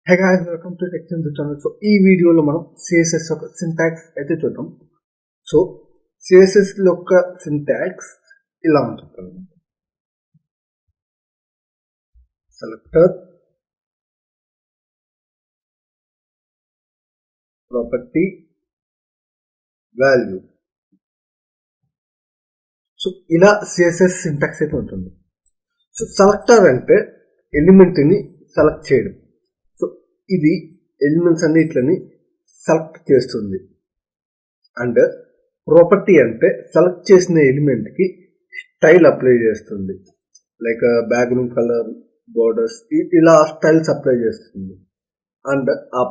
Hey guys, welcome to techchandu channel. So ఈ వీడియోలో మనం CSS యొక్క సింటాక్స్ అయితే చూద్దాం. సో CSS యొక్క సింటాక్స్ ఇలా ఉంటుంది. Selector, property, value. సో ఇలా CSS సింటాక్స్ అయితే ఉంటుంది. సో సెలెక్టర్ అంటే ఎలిమెంట్ని సెలెక్ట్ చేయడం. సో ఇది ఎలిమెంట్స్ అన్నిట్లని సెలెక్ట్ చేస్తుంది. అండ్ ప్రాపర్టీ అంటే సెలెక్ట్ చేసిన ఎలిమెంట్కి స్టైల్ అప్లై చేస్తుంది. లైక్ బ్యాక్గ్రౌండ్ కలర్, బోర్డర్స్, ఇలా స్టైల్స్ అప్లై చేస్తుంది. అండ్ ఆ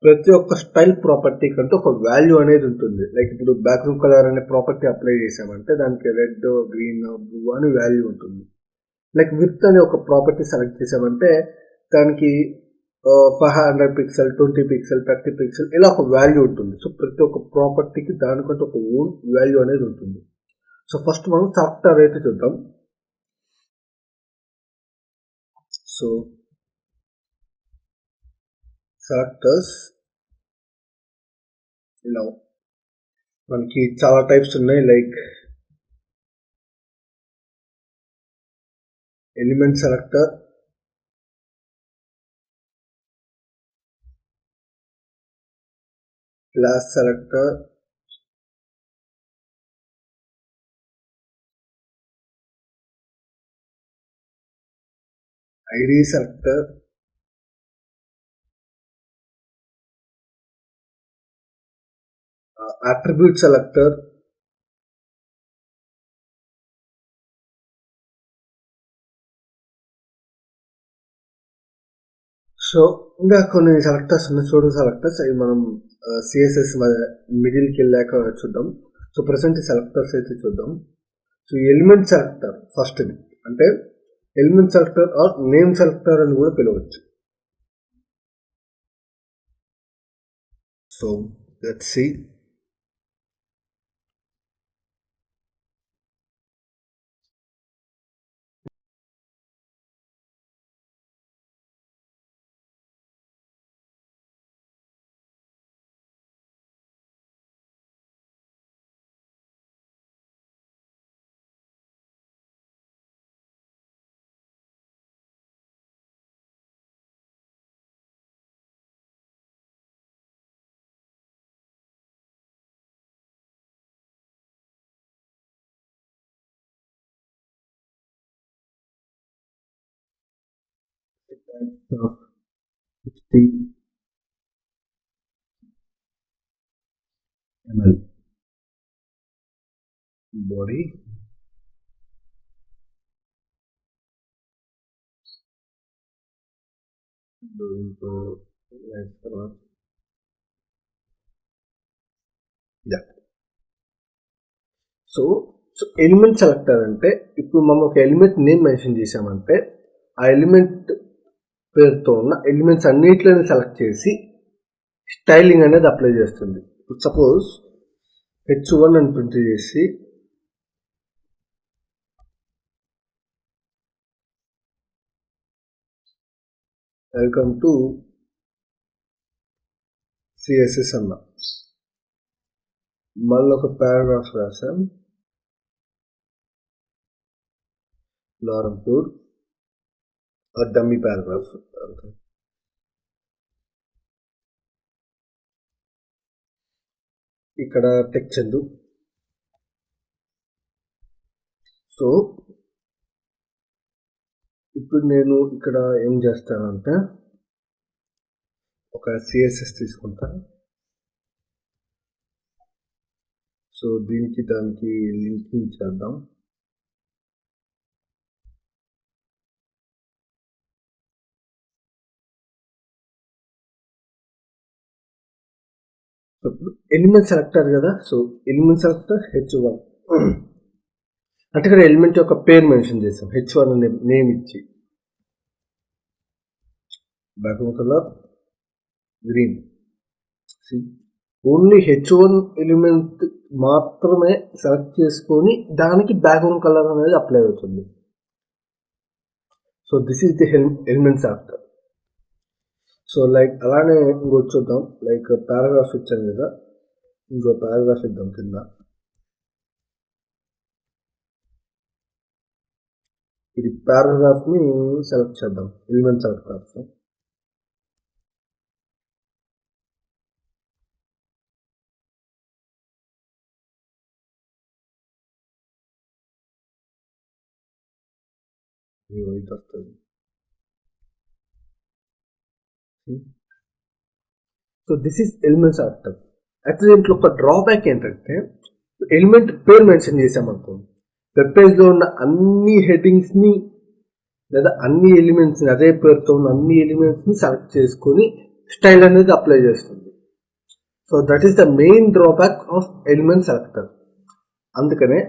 ప్రతి ఒక్క స్టైల్ ప్రాపర్టీ కంటే ఒక వాల్యూ అనేది ఉంటుంది. లైక్ ఇప్పుడు బ్యాక్గ్రౌండ్ కలర్ అనే ప్రాపర్టీ అప్లై చేసామంటే దానికి రెడ్, గ్రీన్, బ్లూ అని వాల్యూ ఉంటుంది. లైక్ విత్ అనే ఒక ప్రాపర్టీ సెలెక్ట్ చేసామంటే దానికి 500 పిక్సెల్, 20 పిక్సెల్, 30 పిక్సెల్ ఇలా ఒక వాల్యూ ఉంటుంది. సో ప్రతి ఒక్క ప్రాపర్టీకి దానికంటే ఒక ఓన్ వాల్యూ అనేది ఉంటుంది. సో ఫస్ట్ మనం సెలెక్టర్ అయితే చూద్దాం. సో సెలెక్టర్స్ ఇలా మనకి చాలా టైప్స్ ఉన్నాయి. Like element selector, class selector, ID selector, attribute selector, so ఇంకా కొన్ని సెలెక్టర్స్ ఉన్నాయి. సూడో సెలెక్టర్స్ అవి మనం CSS మిడిల్కి వెళ్ళాక చూద్దాం. సో ప్రజెంట్ సెలెక్టర్స్ అయితే చూద్దాం. సో ఎలిమెంట్ సెలెక్టర్ ఫస్ట్ది అంటే element selector or name selector అని కూడా పిలవచ్చు. So let's see. of HTML body, so element selector అంటే ఇప్పుడు మనం ఒక ఎలిమెంట్ నేమ్ మెన్షన్ చేసామంటే ఆ ఎలిమెంట్ పేరుతో ఉన్న ఎలిమెంట్స్ అన్నిట్లని సెలెక్ట్ చేసి స్టైలింగ్ అనేది అప్లై చేస్తుంది. ఇప్పుడు సపోజ్ H1 అని ప్రింట్ చేసి వెల్కమ్ టు CSS అన్న, మళ్ళీ ఒక పారాగ్రాఫ్ రాసాం, లారంపూర్ డమ్మీ పారాగ్రాఫ్. ఇక్కడ టెక్చందు. సో ఇప్పుడు నేను ఇక్కడ ఏం చేస్తానంటే ఒక CSS తీసుకుంటా. సో దీనికి దానికి లింకింగ్ చేద్దాం. ఎలిమెంట్ సెలెక్టర్ కదా. సో ఎలిమెంట్ సెలెక్టర్ H1 అంటే ఇక్కడ ఎలిమెంట్ యొక్క పేరు మెన్షన్ చేసాం, H1 అనే నేమ్ ఇచ్చి, background colour green. Only H1 element మాత్రమే సెలెక్ట్ చేసుకొని దానికి బ్యాక్గ్రౌండ్ కలర్ అనేది అప్లై అవుతుంది. So this is the element selector. So like అలానే ఇంకోటి చూద్దాం. లైక్ పారాగ్రాఫ్ ఇచ్చాను కదా, ఇంకో పారాగ్రాఫ్ ఇద్దాం కింద. ఇది పారాగ్రాఫ్ని సెలెక్ట్ చేద్దాం, ఎలిమెంట్ సెలెక్టర్స్. వైట్ వస్తుంది. So this is element selector. అయితే దీంట్లో ఒక డ్రాబ్యాక్ ఏంటంటే, ఎలిమెంట్ పేరు మెన్షన్ చేసామనుకో, వెబ్ పేజ్లో ఉన్న అన్ని హెడ్డింగ్స్ని లేదా అన్ని ఎలిమెంట్స్ని, అదే పేరుతో ఉన్న అన్ని ఎలిమెంట్స్ని సెలెక్ట్ చేసుకొని స్టైల్ అనేది అప్లై చేస్తుంది. So that is the main drawback of element selector. అందుకనే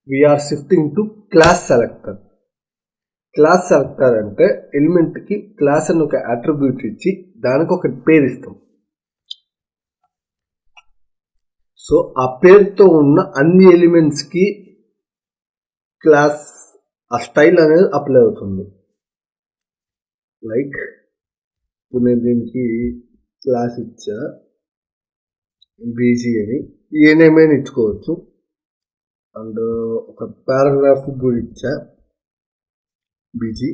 we are shifting to class selector. Class selector అంటే ఎలిమెంట్కి క్లాస్ అని ఒక అట్రిబ్యూట్ ఇచ్చి దానికి ఒక పేరు ఇస్తాం. సో ఆ పేరుతో ఉన్న అన్ని ఎలిమెంట్స్కి క్లాస్ ఆ స్టైల్ అనేది అప్లై అవుతుంది. లైక్ ఇప్పుడు నేను దీనికి క్లాస్ ఇచ్చా బీజీ అని, ఏ నేమ్ అయినా ఇచ్చుకోవచ్చు. అండ్ ఒక పారాగ్రాఫ్ కూడా ఇచ్చా బీజీ.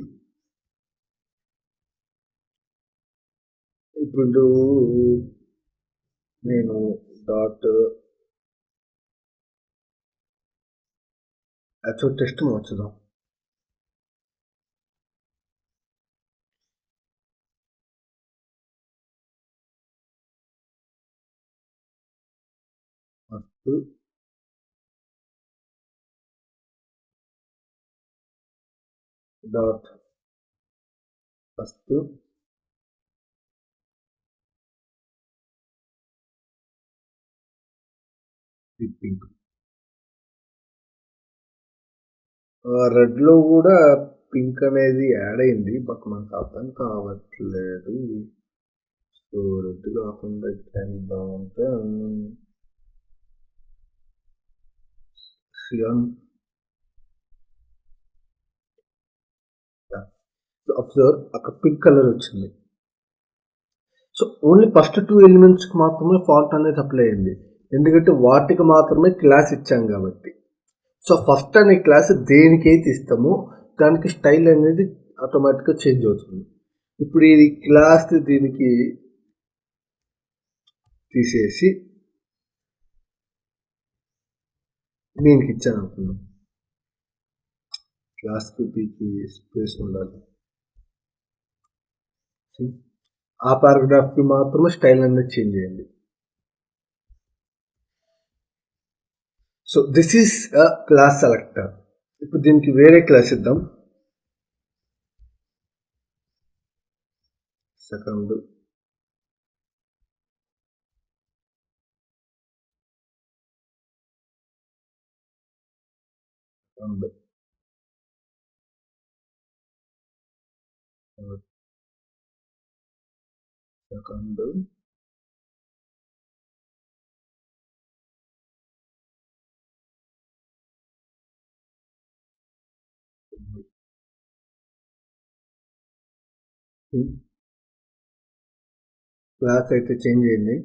ఇప్పుడు నేను డాట్ యాక్చువల్ టెస్ట్ మార్చుదాం. First dot first pink. Red లో కూడా పింక్ అనేది యాడ్ అయింది, బట్ మనకు అర్థం కావట్లేదు. సో రెడ్ కాకుండా అంటే సియాన్. అబ్జర్వ్, అక్కడ పింక్ కలర్ వచ్చింది. సో ఓన్లీ ఫస్ట్ 2 ఎలిమెంట్స్కి మాత్రమే ఫాంట్ అనేది అప్లై అయింది, ఎందుకంటే వాటికి మాత్రమే క్లాస్ ఇచ్చాం కాబట్టి. సో ఫస్ట్ అనే క్లాస్ దేనికైతే ఇస్తామో దానికి స్టైల్ అనేది ఆటోమేటిక్గా చేంజ్ అవుతుంది. ఇప్పుడు ఇది క్లాస్ దీనికి తీసేసి దీనికి ఇచ్చాను అనుకున్నాం. క్లాస్కి పీకి స్పేస్ ఉండాలి. ఆ పారాగ్రాఫ్కి మాత్రమే స్టైల్ అనేది చేంజ్ చేయండి. So this is a class selector. ఇప్పుడు దీనికి వేరే క్లాస్ ఇద్దాం. సెకండ్ సెకండ్ క్లాస్ అయితే చేంజ్ అయింది.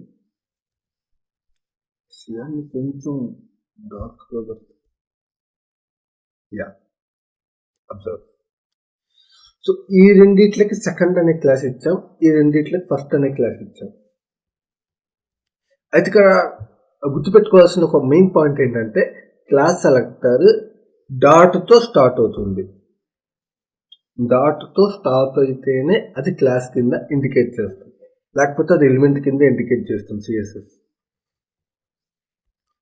సియాన్ని కొంచెం డార్క్గా యా అబ్జర్వ్. సో ఈ రెండిట్లకి సెకండ్ అనే క్లాస్ ఇచ్చాం, ఈ రెండిట్లకి ఫస్ట్ అనే క్లాస్ ఇచ్చాం. అయితే ఇక్కడ గుర్తుపెట్టుకోవాల్సిన ఒక మెయిన్ పాయింట్ ఏంటంటే, క్లాస్ సెలెక్టర్ డాట్తో స్టార్ట్ అవుతుంది. డాట్తో స్టార్ట్ అయితేనే అది క్లాస్ కింద ఇండికేట్ చేస్తుంది, లేకపోతే అది ఎలిమెంట్ కింద ఇండికేట్ చేస్తుంది CSS.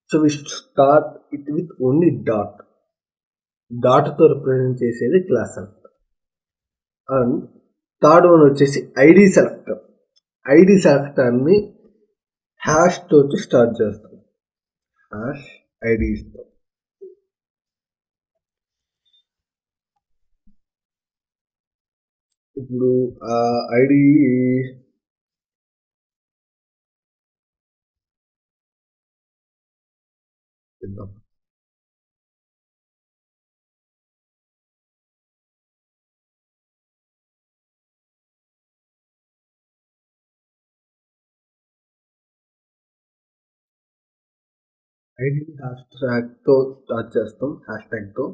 So we start it with only dot. డాట్తో రిప్రజెంట్ చేసేది class selector. And third one వచ్చేసి ఐడి సెలెక్టర్. ఐడి సెలెక్టర్ని హ్యాష్ తోటి స్టార్ట్ చేస్తాం, హ్యాష్ ఐడి ఇస్తాం. ఇప్పుడు ఆ ఐడి ఇద్దాం. ఐడిని హ్యాష్ ట్యాగ్తో స్టార్ట్ చేస్తాం, హ్యాష్ ట్యాగ్తో.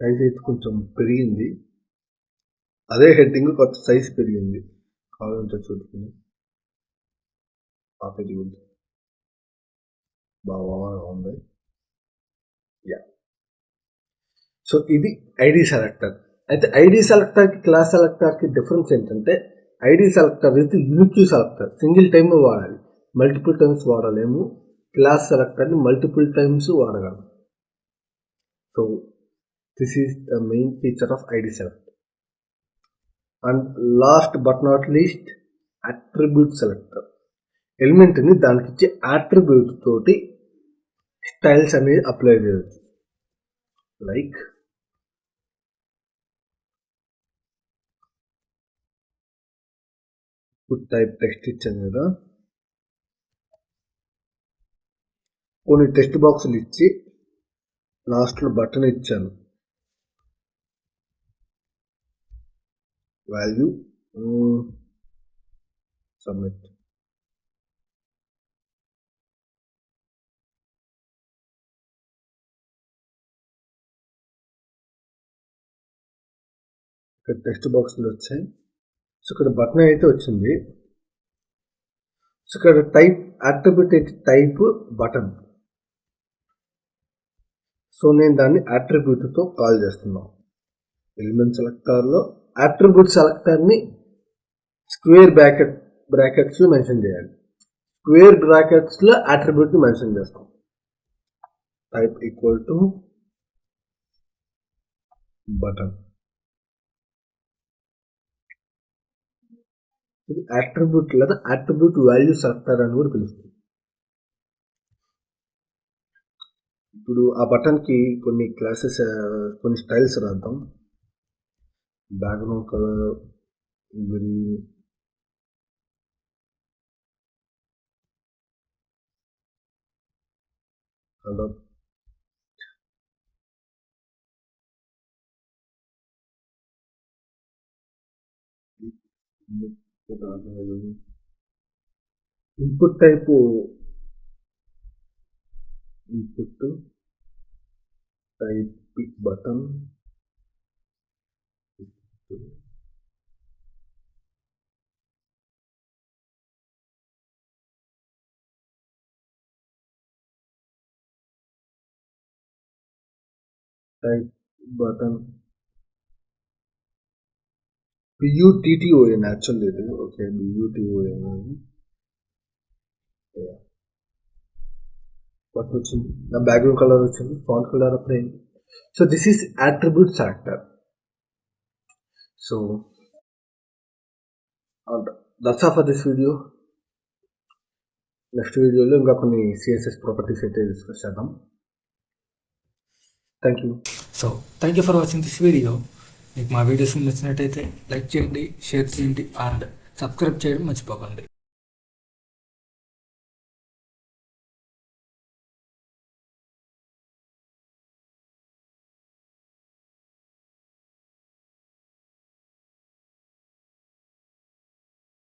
సైజ్ అయితే కొంచెం పెరిగింది, అదే హెడ్డింగ్ కొత్త సైజ్ పెరిగింది, కావాలంటే చూసుకుని ఆపేది ఉంది, బాగా ఉంది. యా, సో ఇది ఐడి సెలెక్టర్. అయితే ఐడి సెలెక్టర్కి క్లాస్ సెలెక్టర్కి డిఫరెన్స్ ఏంటంటే, ఐడి సెలెక్టర్ ఇది యూనిక్ సెలెక్టర్, సింగిల్ టైమ్ వాడాలి, మల్టిపుల్ టైమ్స్ వాడలేము. క్లాస్ సెలెక్టర్ని మల్టిపుల్ టైమ్స్ వాడగలం. So this is the main feature of ID selector. And last but not least, attribute selector. ఎలిమెంట్ని దానికి ఇచ్చే అట్రిబ్యూట్ తోటి స్టైల్స్ అనేది అప్లై చేయవచ్చు. లైక్ ఫుడ్ టైప్ టెక్స్ట్ ఇచ్చాను కదా, కొన్ని టెక్స్ట్ బాక్సులు ఇచ్చి లాస్ట్లో బటన్ ఇచ్చాను, వాల్యూ సబ్మిట్. ఇక్కడ టెక్స్ట్ బాక్సులు వచ్చాయి. సో ఇక్కడ బటన్ అయితే వచ్చింది. సో ఇక్కడ type attribute type button. So నేను దాన్ని అట్రిబ్యూట్తో కాల్ చేస్తున్నాను. ఎలిమెంట్ సెలెక్టర్లో అట్రిబ్యూట్ సెలెక్టర్ని స్క్వేర్ బ్రాకెట్స్లో మెన్షన్ చేయాలి. స్క్వేర్ బ్రాకెట్స్లో అట్రిబ్యూట్ని మెన్షన్ చేస్తాం. Type equal to button. ఇది అట్రిబ్యూట్ లేదా అట్రిబ్యూట్ వాల్యూ సెలెక్టర్ అని కూడా పిలుస్తుంది. ఇప్పుడు ఆ బటన్కి కొన్ని క్లాసెస్, కొన్ని స్టైల్స్ రాద్దాం. Background colour green, colour input type input type pick button, type button BUTTON actually ఇది. ఓకే, BUTON బటన్ వచ్చింది, నా బ్యాక్గ్రౌండ్ కలర్ వచ్చింది, ఫాంట్ కలర్ అప్లై అయింది. So this is attribute selector. So that's all for this video. Next వీడియోలో ఇంకా కొన్ని CSS properties అయితే discuss చేద్దాం. Thank you. So thank you for watching this video. మీకు మా వీడియోస్ నచ్చినట్టయితే లైక్ చేయండి, షేర్ చేయండి అండ్ సబ్స్క్రైబ్ చేయడం మర్చిపోకండి.